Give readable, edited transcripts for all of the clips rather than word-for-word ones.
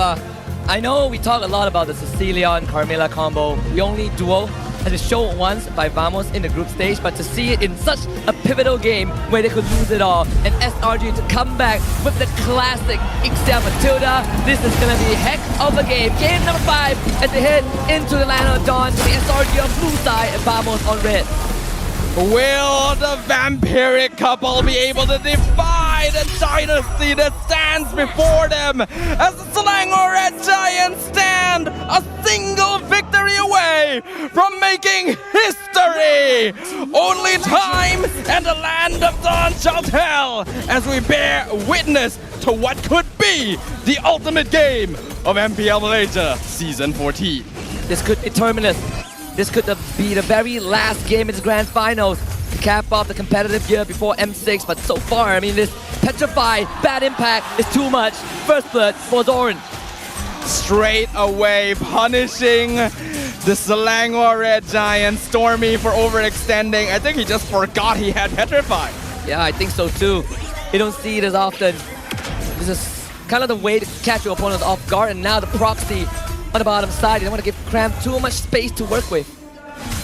I know we talk a lot about the Sicilian Carmilla combo. The only duo has been shown once by Vamos in the group stage, but to see it in such a pivotal game where they could lose it all, and SRG to come back with the classic Ixia Matilda, this is gonna be a heck of a game. Game number 5 as they head into the land of dawn to the SRG on blue side and Vamos on red. Will the vampiric couple be able to defy the dynasty that stands before them as the Selangor Red Giants stand a single victory away from making history? Only time and the land of dawn shall tell as we bear witness to what could be the ultimate game of MPL Malaysia Season 14. This could be terminus. This could be the very last game in the grand finals to cap off the competitive year before M6, but so far, I mean, this petrified, bad impact is too much. First blood for Zorn. Straight away punishing the Selangor Red Giant, Stormy, for overextending. I think he just forgot he had petrified. Yeah, I think so too. You don't see it as often. This is kind of the way to catch your opponents off guard, and now the proxy on the bottom side. You don't want to give Cram too much space to work with.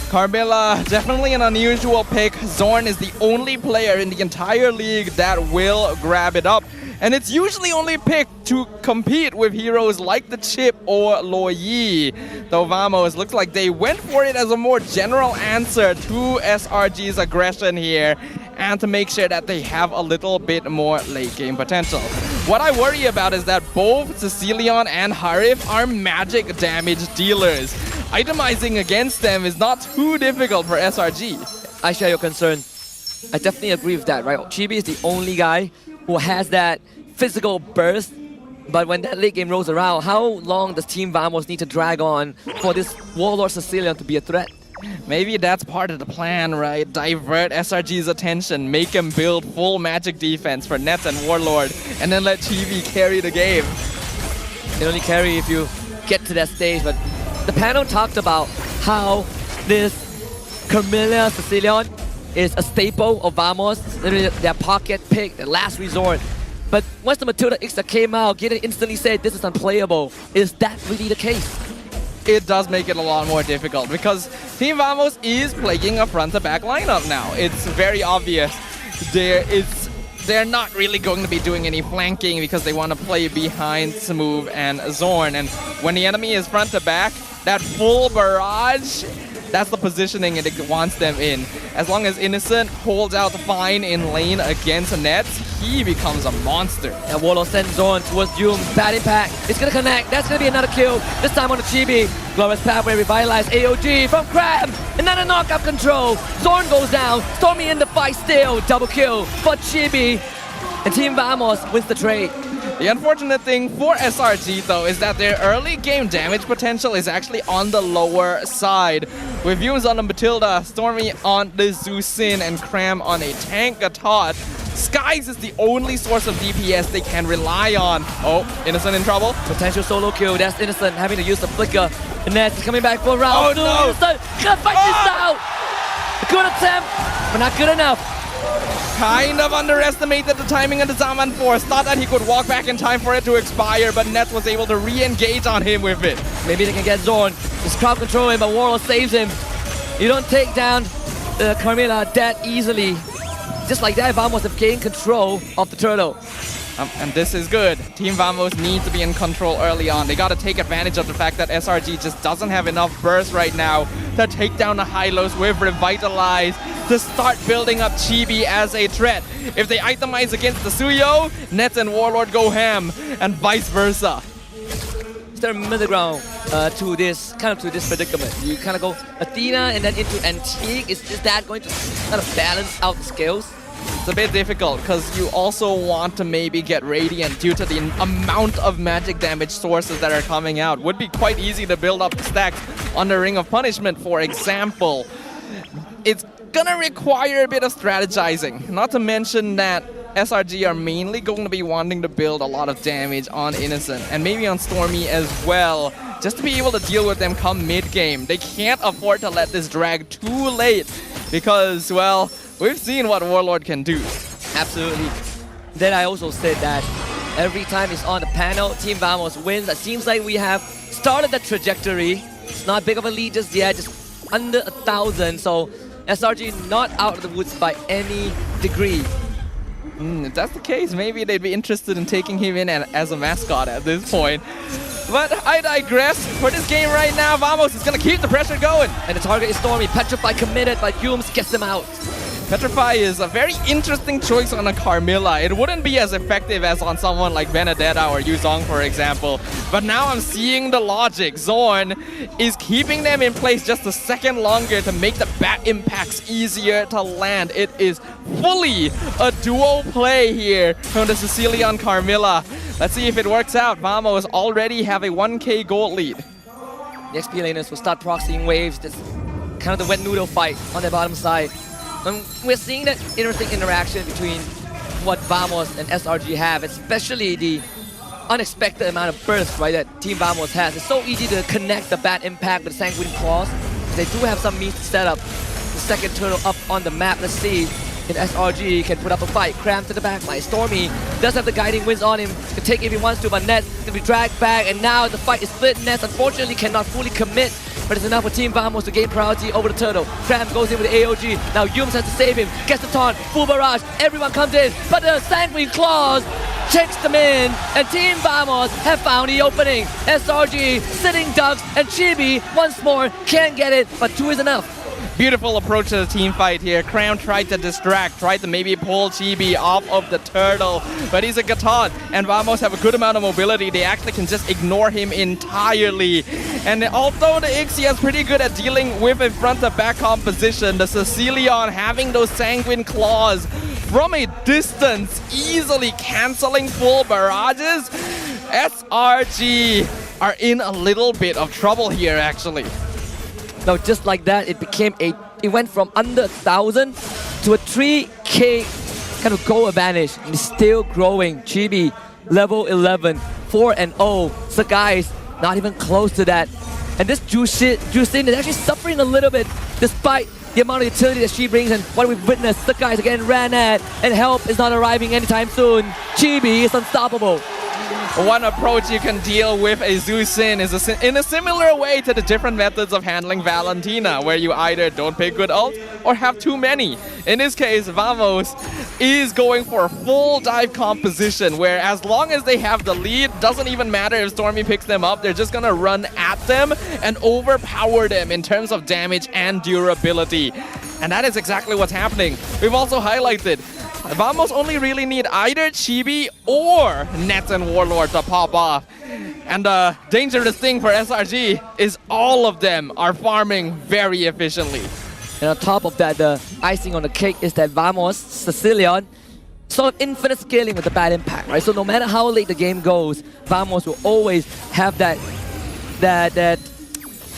Carmilla, definitely an unusual pick. Zorn is the only player in the entire league that will grab it up. And it's usually only picked to compete with heroes like the Chip or Lo Yi. Though Vamos looks like they went for it as a more general answer to SRG's aggression here, and to make sure that they have a little bit more late game potential. What I worry about is that both Sicilian and Harif are magic damage dealers. Itemizing against them is not too difficult for SRG. I share your concern. I definitely agree with that, right? Chibi is the only guy who has that physical burst, but when that late game rolls around, how long does Team Vamos need to drag on for this Warlord Sicilian to be a threat? Maybe that's part of the plan, right? Divert SRG's attention, make him build full magic defense for Nets and Warlord, and then let Chibi carry the game. They only carry if you get to that stage, but the panel talked about how this Carmilla Sicilian is a staple of Vamos, literally their pocket pick, their last resort. But once the Matilda Ixta came out, Gideon instantly said this is unplayable. Is that really the case? It does make it a lot more difficult because Team Vamos is playing a front-to-back lineup now. It's very obvious. They're not really going to be doing any flanking because they want to play behind Smooth and Zorn. And when the enemy is front-to-back, that full barrage, that's the positioning it wants them in. As long as Innocent holds out fine in lane against Nets, he becomes a monster. And Warlord sends Zorn towards Doom. Bad impact. It's going to connect. That's going to be another kill. This time on the Chibi. Glorious Pathway revitalized AOG from Crab. Another knockup control. Zorn goes down. Stormy in the fight still. Double kill for Chibi. And Team Vamos wins the trade. The unfortunate thing for SRG though is that their early game damage potential is actually on the lower side. With Views on the Matilda, Stormy on the Zusin, and Cram on a tank Gatot. Skies is the only source of DPS they can rely on. Oh, Innocent in trouble. Potential solo kill. That's Innocent having to use the flicker. And Nets is coming back for round 2. No. Innocent gonna fight this out. A good attempt, but not good enough. Kind of underestimated the timing of the Zaman Force. Thought that he could walk back in time for it to expire, but Nets was able to re-engage on him with it. Maybe they can get Zorn. Just crowd control him, but Warlord saves him. You don't take down Carmilla that easily. Just like that, Vamos have gained control of the turtle. And this is good. Team Vamos needs to be in control early on. They got to take advantage of the fact that SRG just doesn't have enough burst right now to take down the Hylos with Revitalize, to start building up Chibi as a threat. If they itemize against the Suyo, Nets and Warlord go ham, and vice versa. Is there a middle ground to this predicament? You kind of go Athena and then into Antique. Is that going to kind of balance out the scales? It's a bit difficult because you also want to maybe get Radiant due to the amount of magic damage sources that are coming out. Would be quite easy to build up stacks on the Ring of Punishment, for example. It's gonna require a bit of strategizing. Not to mention that SRG are mainly going to be wanting to build a lot of damage on Innocent and maybe on Stormy as well, just to be able to deal with them come mid-game. They can't afford to let this drag too late because, well, we've seen what Warlord can do. Absolutely. Then I also said that Every time he's on the panel, Team Vamos wins. It seems like we have started the trajectory. It's not big of a lead just yet, just under 1,000. So SRG not out of the woods by any degree. If that's the case, maybe they'd be interested in taking him in as a mascot at this point. But I digress. For this game right now, Vamos is going to keep the pressure going. And the target is Stormy. Petrify committed, but Humes gets him out. Petrify is a very interesting choice on a Carmilla. It wouldn't be as effective as on someone like Benedetta or Yuzong, for example. But now I'm seeing the logic. Zorn is keeping them in place just a second longer to make the bat impacts easier to land. It is fully a duo play here from the Sicilian Carmilla. Let's see if it works out. Vamos already have a 1k gold lead. The XP laners will start proxying waves. This kind of the wet noodle fight on the bottom side. And we're seeing that interesting interaction between what Vamos and SRG have, especially the unexpected amount of burst, right, that Team Vamos has. It's so easy to connect the bad impact with the Sanguine Claws. They do have some means to set up the second turtle up on the map. Let's see if SRG can put up a fight. Cram to the back line. Stormy does have the guiding winds on him. Can take if he wants to, but Nets can be dragged back, and now the fight is split. Nets unfortunately cannot fully commit, but it's enough for Team Vamos to gain priority over the turtle. Cram goes in with the AOG. Now Yums has to save him. Gets the taunt. Full barrage. Everyone comes in, but the Sanguine Claws takes them in, and Team Vamos have found the opening. SRG, sitting ducks, and Chibi once more can't get it, but 2 is enough. Beautiful approach to the team fight here. Crown tried to distract, tried to maybe pull Chibi off of the turtle, but he's a Gaton, and Vamos have a good amount of mobility. They actually can just ignore him entirely. And although the Ixia is pretty good at dealing with a front-to-back composition, the Sicilian having those Sanguine Claws from a distance, easily canceling full barrages, SRG are in a little bit of trouble here, actually. Now, just like that, it went from under 1,000 to a 3k kind of goal advantage, and it's still growing. Chibi, level 11, 4-0. Sakai's not even close to that. And this Jusin is actually suffering a little bit despite the amount of utility that she brings, and what we've witnessed, Sakai's again ran at, and help is not arriving anytime soon. Chibi is unstoppable. One approach you can deal with a Zusin is in a similar way to the different methods of handling Valentina, where you either don't pick good ult or have too many. In this case, Vamos is going for a full dive composition, where as long as they have the lead, doesn't even matter if Stormy picks them up, they're just gonna run at them and overpower them in terms of damage and durability. And that is exactly what's happening. We've also highlighted Vamos only really need either Chibi or Nets and Warlord to pop off. And the dangerous thing for SRG is all of them are farming very efficiently. And on top of that, the icing on the cake is that Vamos, Sicilian, sort of infinite scaling with the bad impact, right? So no matter how late the game goes, Vamos will always have that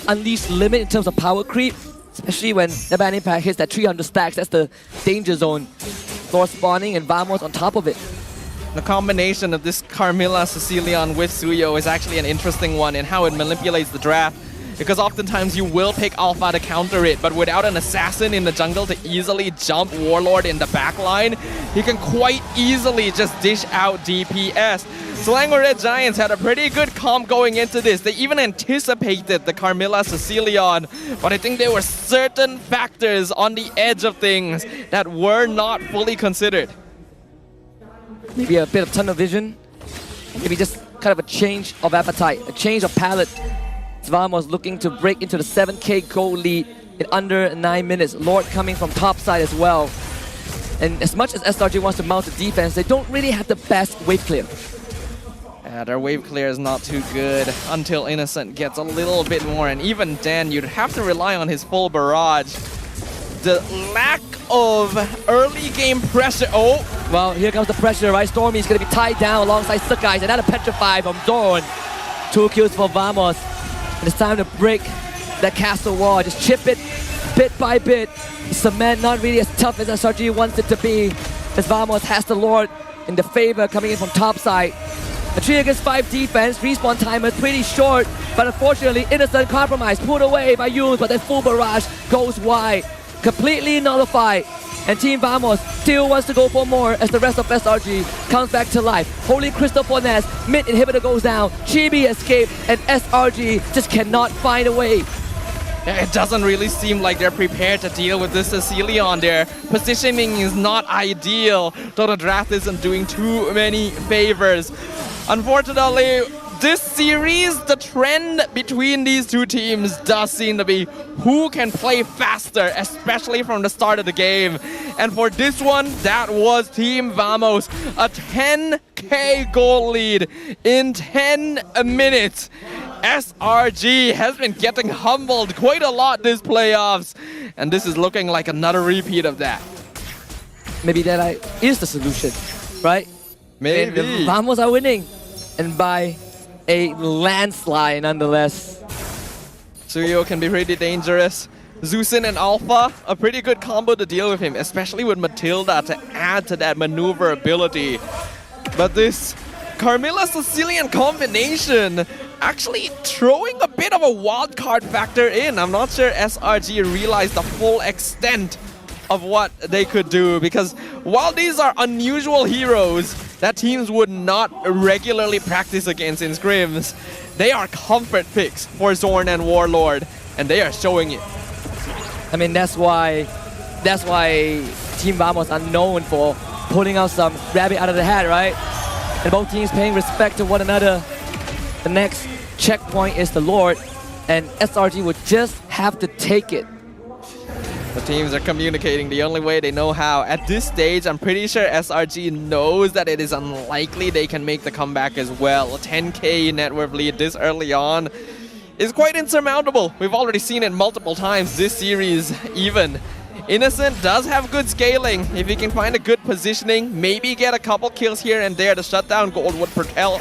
unleashed limit in terms of power creep, especially when the bad impact hits that 300 stacks. That's the danger zone. Lord spawning and Vamos on top of it. The combination of this Carmilla Sicilian with Suyo is actually an interesting one in how it manipulates the draft, because oftentimes you will pick Alpha to counter it, but without an assassin in the jungle to easily jump Warlord in the backline, he can quite easily just dish out DPS. Selangor Red Giants had a pretty good comp going into this. They even anticipated the Carmilla Sicilian, but I think there were certain factors on the edge of things that were not fully considered. Maybe a bit of tunnel vision, maybe just kind of a change of appetite, a change of palate. Vamos looking to break into the 7k goal lead in under 9 minutes. Lord coming from top side as well. And as much as SRG wants to mount the defense, they don't really have the best wave clear. Their wave clear is not too good until Innocent gets a little bit more, and even then you'd have to rely on his full barrage. The lack of early game pressure. Oh! Well, here comes the pressure, right? Stormy's going to be tied down alongside Sakai's. Another Petrify from Zorn. 2 kills for Vamos. And it's time to break that castle wall. Just chip it bit by bit. Cement not really as tough as SRG wants it to be, as Vamos has the Lord in the favor coming in from top side. A 3 against 5 defense, respawn timer pretty short, but unfortunately Innocent compromise pulled away by Yoons, but that full barrage goes wide, completely nullified. And Team Vamos still wants to go for more as the rest of SRG comes back to life. Holy Crystal for Ness, mid inhibitor goes down, Chibi escaped, and SRG just cannot find a way. It doesn't really seem like they're prepared to deal with this Cecilion. Their positioning is not ideal, though the draft isn't doing too many favors. Unfortunately, this series, the trend between these two teams does seem to be who can play faster, especially from the start of the game. And for this one, that was Team Vamos, a 10k goal lead in 10 minutes. SRG has been getting humbled quite a lot this playoffs, and this is looking like another repeat of that. Maybe that is the solution, right? Maybe. The Vamos are winning, and by a landslide nonetheless. Tsuyo can be pretty dangerous. Zusin and Alpha, a pretty good combo to deal with him, especially with Matilda to add to that maneuverability. But this Carmilla Sicilian combination actually throwing a bit of a wild card factor in. I'm not sure SRG realized the full extent of what they could do, because while these are unusual heroes that teams would not regularly practice against in scrims, they are comfort picks for Zorn and Warlord, and they are showing it. I mean, that's why Team Vamos are known for pulling out some rabbit out of the hat, right? And both teams paying respect to one another. The next checkpoint is the Lord, and SRG would just have to take it. The teams are communicating the only way they know how. At this stage, I'm pretty sure SRG knows that it is unlikely they can make the comeback as well. A 10k net worth lead this early on is quite insurmountable. We've already seen it multiple times this series even. Innocent does have good scaling. If he can find a good positioning, maybe get a couple kills here and there, the shutdown gold would propel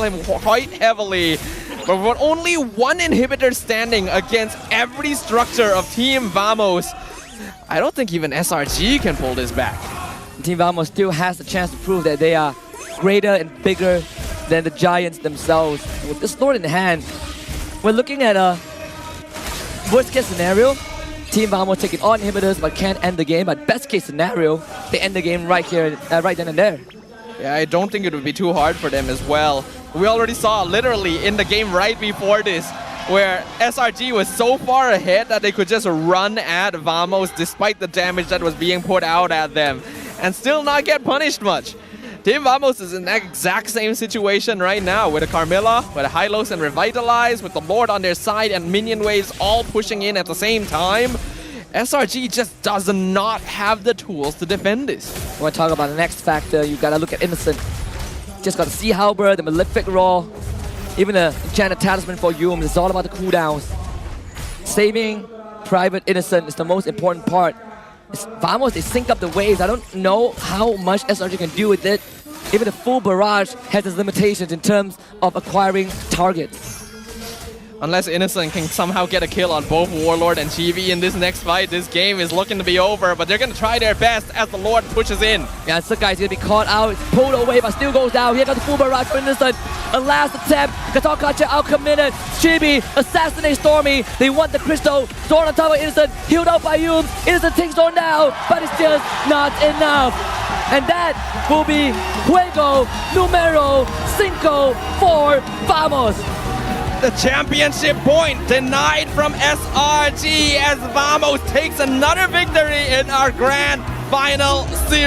him quite heavily. But with only one inhibitor standing against every structure of Team Vamos, I don't think even SRG can pull this back. Team Vamos still has the chance to prove that they are greater and bigger than the Giants themselves. With this Lord in hand, we're looking at a worst case scenario. Team Vamos taking all inhibitors but can't end the game. But best case scenario, they end the game right here, right then and there. Yeah, I don't think it would be too hard for them as well. We already saw literally in the game right before this, where SRG was so far ahead that they could just run at Vamos despite the damage that was being put out at them and still not get punished much. Team Vamos is in that exact same situation right now with a Carmilla, with a Hylos and Revitalize, with the Lord on their side and minion waves all pushing in at the same time. SRG just does not have the tools to defend this. You want to talk about the next factor, you gotta look at Innocent. Just got the Sea Halberd, the Malefic Roar, even the Enchanted Talisman for Yum. It's all about the cooldowns. Saving Private Innocent is the most important part. Vamos, they sync up the waves. I don't know how much SRG can do with it. Even the full barrage has its limitations in terms of acquiring targets. Unless Innocent can somehow get a kill on both Warlord and Chibi in this next fight, this game is looking to be over, but they're going to try their best as the Lord pushes in. Yeah, Sakai is going to be caught out, it's pulled away, but still goes down. Here comes the full barrage for Innocent. A last attempt. Katakacha outcommitted. Chibi assassinates Stormy. They want the crystal. Zorn on top of Innocent, healed out by Yum. Innocent takes Zorn down, but it's just not enough. And that will be Juego Numero 5 for Vamos. The championship point denied from SRG as Vamos takes another victory in our grand final series.